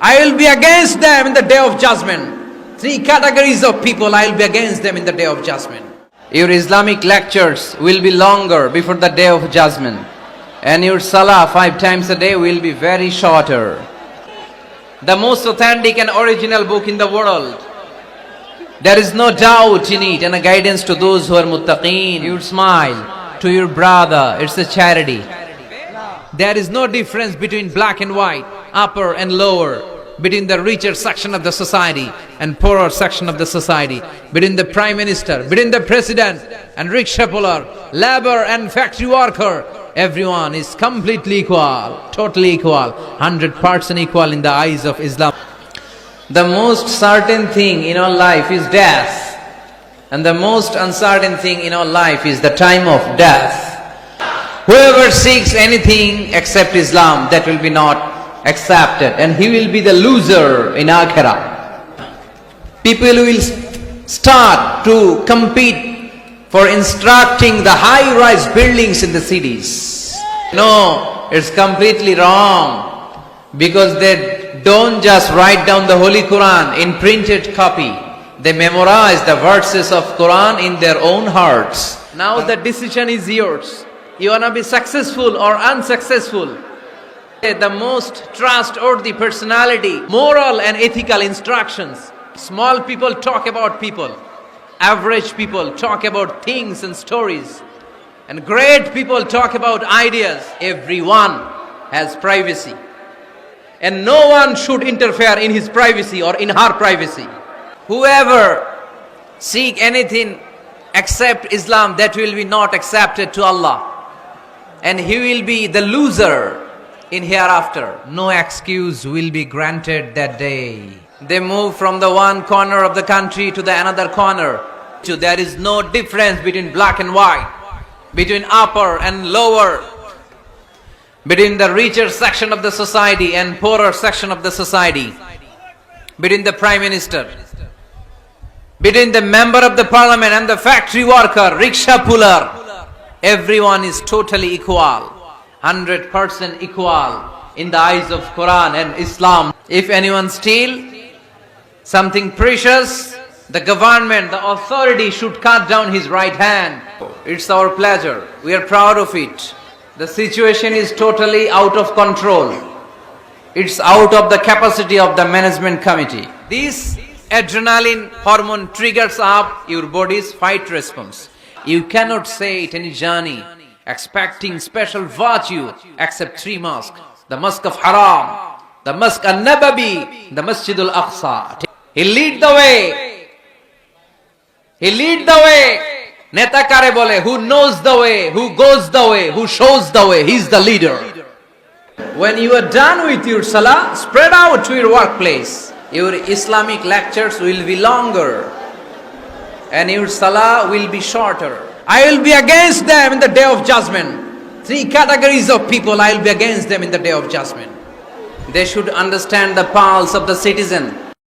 I will be against them in the day of judgment. Three categories of people, I will be against them in the day of judgment. Your Islamic lectures will be longer before the day of judgment. And your salah 5 times a day will be very shorter. The most authentic and original book in the world. There is no doubt in it and a guidance to those who are muttaqeen. You smile to your brother, it's a charity. There is no difference between black and white, upper and lower, between the richer section of the society and poorer section of the society, between the prime minister, between the president and rickshaw puller, labor and factory worker. Everyone is completely equal, totally equal, 100% equal in the eyes of Islam. The most certain thing in our life is death, and the most uncertain thing in our life is the time of death. Whoever seeks anything except Islam, that will be not accepted, and he will be the loser in Akhirah. People will start to compete for instructing the high-rise buildings in the cities. No, it's completely wrong, because they don't just write down the Holy Quran in printed copy. They memorize the verses of Quran in their own hearts. Now the decision is yours. You want to be successful or unsuccessful. The most trustworthy personality, moral and ethical instructions. Small people talk about people. Average people talk about things and stories. And great people talk about ideas. Everyone has privacy. And no one should interfere in his privacy or in her privacy. Whoever seek anything except Islam, that will be not accepted to Allah. And he will be the loser in hereafter. No excuse will be granted that day. They move from the one corner of the country to the another corner. So there is no difference between black and white, between upper and lower, between the richer section of the society and poorer section of the society, between the prime minister, between the member of the parliament and the factory worker, rickshaw puller. Everyone is totally equal, 100% equal in the eyes of Quran and Islam. If anyone steal something precious, the government, the authority should cut down his right hand. It's our pleasure. We are proud of it. The situation is totally out of control. It's out of the capacity of the management committee. This adrenaline hormone triggers up your body's fight response. You cannot say it any journey expecting special virtue except 3 mosques. The Mosque of Haram, the Mosque al-Nabawi, the Masjid al-Aqsa. He lead the way. He lead the way. Neta kare bole, who knows the way, who goes the way, who shows the way, he's the leader. When you are done with your salah, spread out to your workplace. Your Islamic lectures will be longer and your salah will be shorter. I will be against them in the day of judgment. 3 categories of people, I will be against them in the day of judgment. They should understand the pulse of the citizen.